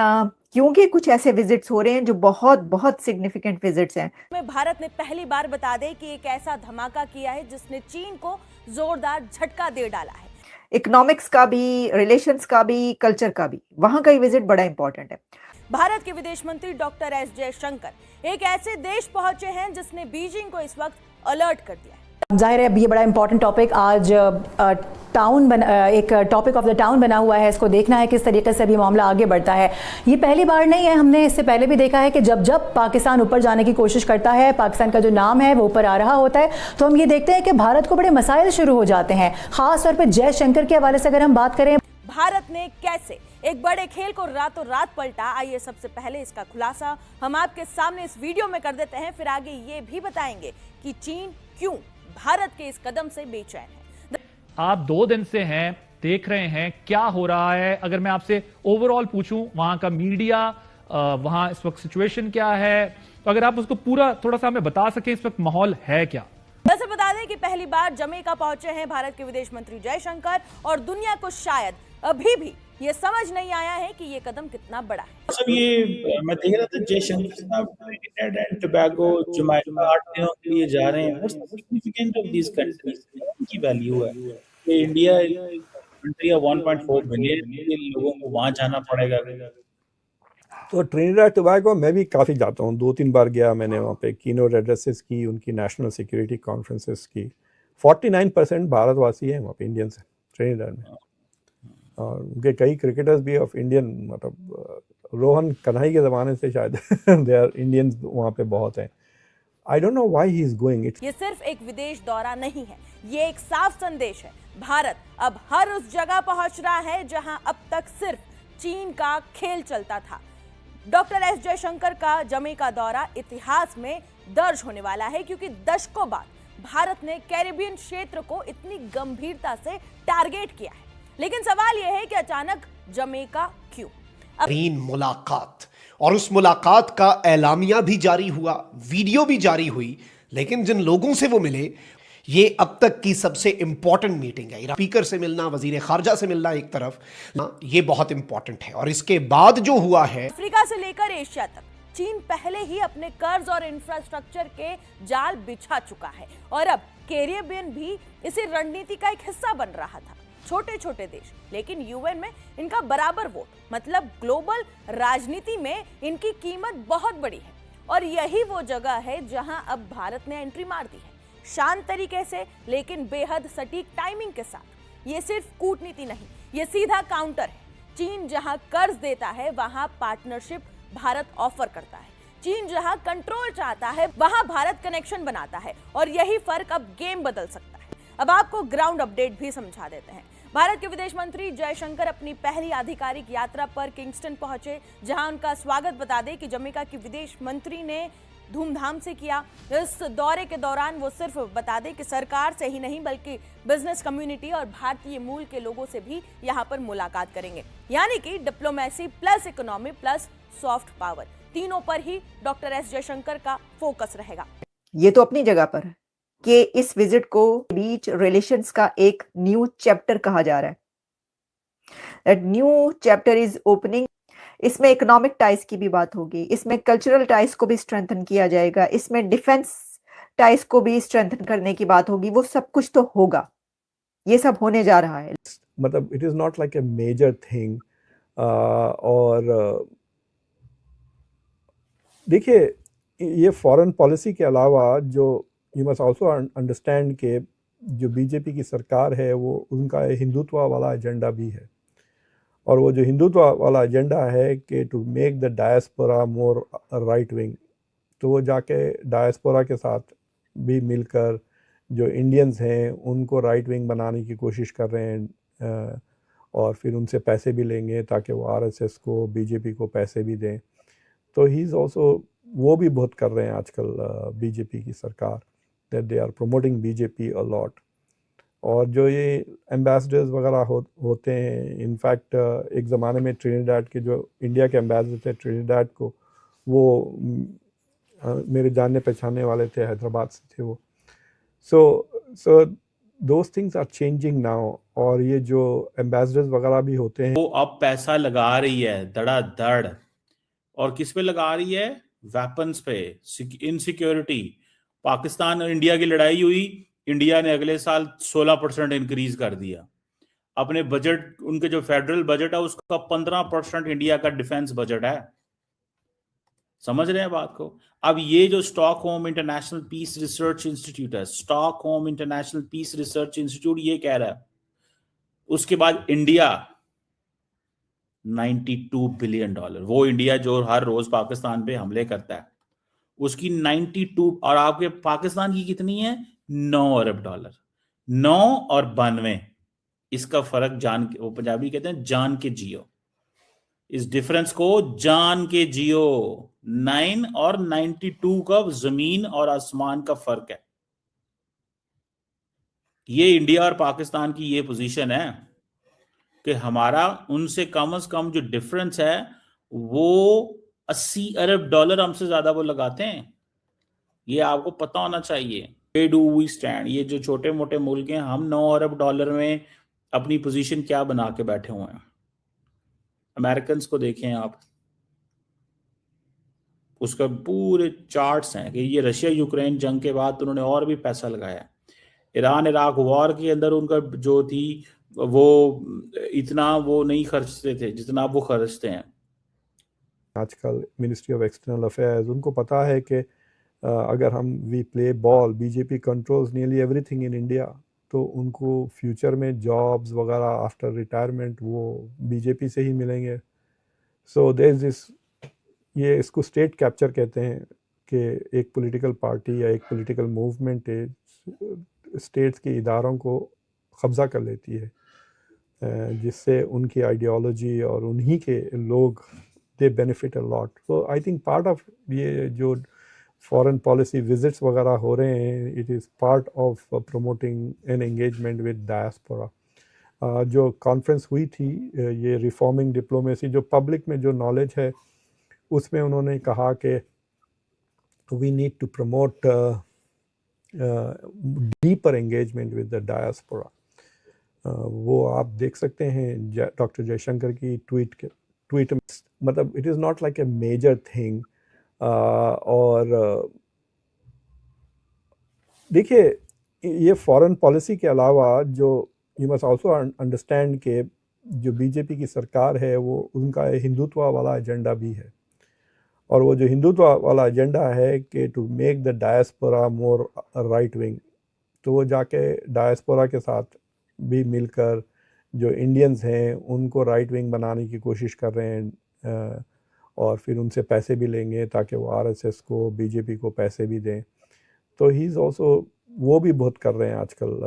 क्योंकि कुछ ऐसे विजिट्स हो रहे हैं जो बहुत बहुत सिग्निफिकेंट विजिट्स हैं। में भारत ने पहली बार बता दें कि एक ऐसा धमाका किया है जिसने चीन को जोरदार झटका दे डाला है। इकोनॉमिक्स का भी, रिलेशंस का भी, कल्चर का भी, वहां का ही विजिट बड़ा इंपॉर्टेंट है। भारत के विदेश मंत्री डॉक्टर एस जयशंकर एक ऐसे देश पहुंचे हैं जिसने बीजिंग को इस वक्त अलर्ट कर दिया है। जाहिर है अब ये बड़ा इंपॉर्टेंट टॉपिक आज एक टॉपिक ऑफ द टाउन बना हुआ है। इसको देखना है किस तरीके से अभी मामला आगे बढ़ता है। ये पहली बार नहीं है, हमने इससे पहले भी देखा है कि जब जब पाकिस्तान ऊपर जाने की कोशिश करता है, पाकिस्तान का जो नाम है वो ऊपर आ रहा होता है, तो हम ये देखते हैं कि भारत को बड़े मसाइल शुरू हो जाते हैं। खास तौर पर जयशंकर के हवाले से अगर हम बात करें, भारत ने कैसे एक बड़े खेल को रातों रात पलटा, आइए सबसे पहले इसका खुलासा हम आपके सामने इस वीडियो में कर देते हैं। फिर आगे ये भी बताएंगे कि चीन क्यों भारत के इस कदम से बेचैन है। आप 2 दिन से हैं, देख रहे हैं क्या हो रहा है। अगर मैं आपसे ओवरऑल पूछूं वहां का मीडिया, वहां इस वक्त सिचुएशन क्या है, तो अगर आप उसको पूरा थोड़ा सा हमें बता सकें इस वक्त माहौल है क्या। वैसे बता दें कि पहली बार जमैका पहुंचे हैं भारत के विदेश मंत्री जयशंकर, और दुनिया को शायद अभी भी ये समझ नहीं आया है कि ये कदम कितना बड़ा है। सब ये मैं देख रहा था, जयशंकर साहब ट्रिनिडेड एंड टोबैगो, जमैका 8 दिनों के लिए जा रहे हैं। What's the significance of these countries? की वैल्यू है कि इंडिया कंट्री ऑफ 1.4 बिलियन के लोगों को वहां जाना पड़ेगा। तो ट्रिनिडेड टोबैगो मैं भी काफ़ी जाता हूँ, 2-3 बार गया मैंने वहाँ पे। कीनोट एड्रेसेस की, उनकी नेशनल सिक्योरिटी कॉन्फ्रेंसेस की। 49% भारतवासी हैं वहाँ पे, इंडियंस हैं ट्रिनिडेड में। और उनके कई क्रिकेटर्स भी ऑफ इंडियन, मतलब रोहन कन्हई के ज़माने से शायद दे आर इंडियंस वहाँ पे बहुत हैं। I don't know why he is going. ये सिर्फ एक विदेश दौरा नहीं है, ये एक साफ संदेश है। भारत अब हर उस जगह पहुंच रहा है जहां अब तक सिर्फ चीन का खेल चलता था। डॉक्टर एस जयशंकर का जमैका दौरा इतिहास में दर्ज होने वाला है, क्योंकि दशकों बाद भारत ने कैरिबियन क्षेत्र को इतनी गंभीरता से टारगेट किया है। लेकिन सवाल यह है कि अचानक जमैका क्यों? मुलाकात, और उस मुलाकात का एलामिया भी जारी हुआ, वीडियो भी जारी हुई, लेकिन जिन लोगों से वो मिले, ये अब तक की सबसे इंपॉर्टेंट मीटिंग है। स्पीकर से मिलना, वजीर खारजा से मिलना एक तरफ, ये बहुत इंपॉर्टेंट है। और इसके बाद जो हुआ है, अफ्रीका से लेकर एशिया तक चीन पहले ही अपने कर्ज और इंफ्रास्ट्रक्चर के जाल बिछा चुका है, और अब कैरिबियन भी इसी रणनीति का एक हिस्सा बन रहा था। छोटे छोटे देश, लेकिन यूएन में इनका बराबर वोट, मतलब ग्लोबल राजनीति में इनकी कीमत बहुत बड़ी है। और यही वो जगह है जहां अब भारत ने एंट्री मार दी है, शांत तरीके से लेकिन बेहद सटीक टाइमिंग के साथ। ये सिर्फ कूटनीति नहीं, ये सीधा काउंटर है। चीन जहां कर्ज देता है वहां पार्टनरशिप भारत ऑफर करता है। चीन जहां कंट्रोल चाहता है वहां भारत कनेक्शन बनाता है, और यही फर्क अब गेम बदल सकता है। अब आपको ग्राउंड अपडेट भी समझा देते हैं। भारत के विदेश मंत्री जयशंकर अपनी पहली आधिकारिक यात्रा पर किंगस्टन पहुंचे, जहां उनका स्वागत बता दें कि जमैका के विदेश मंत्री ने धूमधाम से किया। इस दौरे के दौरान वो सिर्फ बता दें कि सरकार से ही नहीं बल्कि बिजनेस कम्युनिटी और भारतीय मूल के लोगों से भी यहां पर मुलाकात करेंगे। यानी कि diplomacy plus economy plus soft power, तीनों पर ही डॉक्टर एस जयशंकर का फोकस रहेगा। ये तो अपनी जगह पर है कि इस विजिट को बीच रिलेशंस का एक न्यू चैप्टर कहा जा रहा है। That new chapter is opening. इसमें इकोनॉमिक टाइज की भी बात होगी, इसमें कल्चरल टाइज को भी स्ट्रेंथन किया जाएगा, इसमें डिफेंस टाइज को भी स्ट्रेंथन करने की बात होगी। वो सब कुछ तो होगा, ये सब होने जा रहा है। मतलब it is not like a major thing. और देखिए, ये फॉरेन पॉलिसी के अलावा जो यू मस्ट आल्सो अंडरस्टैंड के जो बीजेपी की सरकार है वो उनका हिंदुत्व वाला एजेंडा भी है। और वो जो हिंदुत्व वाला एजेंडा है कि to make the diaspora more right wing, तो वो जाके डायस्पोरा के साथ भी मिलकर जो इंडियंस हैं उनको राइट विंग बनाने की कोशिश कर रहे हैं, और फिर उनसे पैसे भी लेंगे ताकि वो आरएसएस को, बीजेपी को पैसे भी दें। तो ही इज़ ऑल्सो, वो भी बहुत कर रहे हैं आजकल बीजेपी की सरकार, that they are promoting BJP a lot. और जो ये एम्बेसडर्स वगैरह होते हैं, इनफैक्ट एक ज़माने में ट्रिनिडेड के जो इंडिया के एम्बेसडर थे ट्रिनिडेड को, वो मेरे जानने पहचानने वाले थे, हैदराबाद से थे वो। So those things are changing now. और ये जो एम्बेसडर्स वगैरह भी होते हैं वो अब पैसा लगा रही है धड़ाधड़, और किस पे लगा रही है? वेपन्स पे, इनसिक्योरिटी। पाकिस्तान और इंडिया की लड़ाई हुई, इंडिया ने अगले साल 16% इंक्रीज कर दिया अपने बजट। उनके जो फेडरल बजट है उसका 15% इंडिया का डिफेंस बजट है। समझ रहे हैं बात को? अब ये जो Stockholm international peace research institute है, Stockholm international peace research institute ये कह रहा है, उसके बाद इंडिया $92 बिलियन, वो इंडिया जो हर रोज पाकिस्तान पे हमले करता है, उसकी 92, और आपके पाकिस्तान की कितनी है? $9 अरब। 9 और 92, इसका फर्क जान के, वो पंजाबी कहते हैं जान के जियो, इस डिफरेंस को जान के जियो। 9 और 92 का जमीन और आसमान का फर्क है। ये इंडिया और पाकिस्तान की ये पोजीशन है कि हमारा उनसे कम से कम जो डिफरेंस है वो $80 अरब हमसे ज्यादा वो लगाते हैं। ये आपको पता होना चाहिए। Where do we stand? ये जो छोटे मोटे मुल्क हैं, हम $9 अरब में अपनी पोजीशन क्या बना के बैठे हुए हैं। अमेरिकन को देखें आप, उसका पूरे चार्ट्स हैं कि ये रशिया यूक्रेन जंग के बाद तो उन्होंने और भी पैसा लगाया। ईरान इराक वॉर के अंदर उनका जो थी वो इतना वो नहीं खर्चते थे जितना वो खर्चते हैं आजकल। मिनिस्ट्री ऑफ एक्सटर्नल अफेयर्स, उनको पता है कि अगर हम we play ball, BJP controls nearly everything in India, तो उनको फ्यूचर में जॉब्स वगैरह आफ्टर रिटायरमेंट वो बीजेपी से ही मिलेंगे। सो देयर इज दिस, ये इसको स्टेट कैप्चर कहते हैं कि एक पॉलिटिकल पार्टी या एक पॉलिटिकल मूवमेंट स्टेट्स के इदारों को कब्ज़ा कर लेती है, जिससे उनकी आइडियोलॉजी और उन्हीं के लोग दे benefit a lot. So I think part of ये जो फॉरेन पॉलिसी विजिट्स वगैरह हो रहे हैं, it is part of promoting an engagement with diaspora. जो कॉन्फ्रेंस हुई थी, ये रिफॉर्मिंग डिप्लोमेसी, जो पब्लिक में जो नॉलेज है उसमें उन्होंने कहा कि we need to promote deeper engagement with the diaspora. वो आप देख सकते हैं डॉक्टर जयशंकर की ट्वीट में, मतलब it is not like a major thing. और देखिए, ये फॉरेन पॉलिसी के अलावा जो यू मस्ट आल्सो अंडरस्टैंड के जो बीजेपी की सरकार है वो उनका हिंदुत्व वाला एजेंडा भी है। और वो जो हिंदुत्व वाला एजेंडा है कि to make the diaspora more right wing, तो वो जाके डायस्पोरा के साथ भी मिलकर जो इंडियंस हैं उनको राइट विंग बनाने की कोशिश कर रहे हैं, और फिर उनसे पैसे भी लेंगे ताकि वो आरएसएस को, बीजेपी को पैसे भी दें। तो ही इज़ ऑल्सो, वो भी बहुत कर रहे हैं आजकल।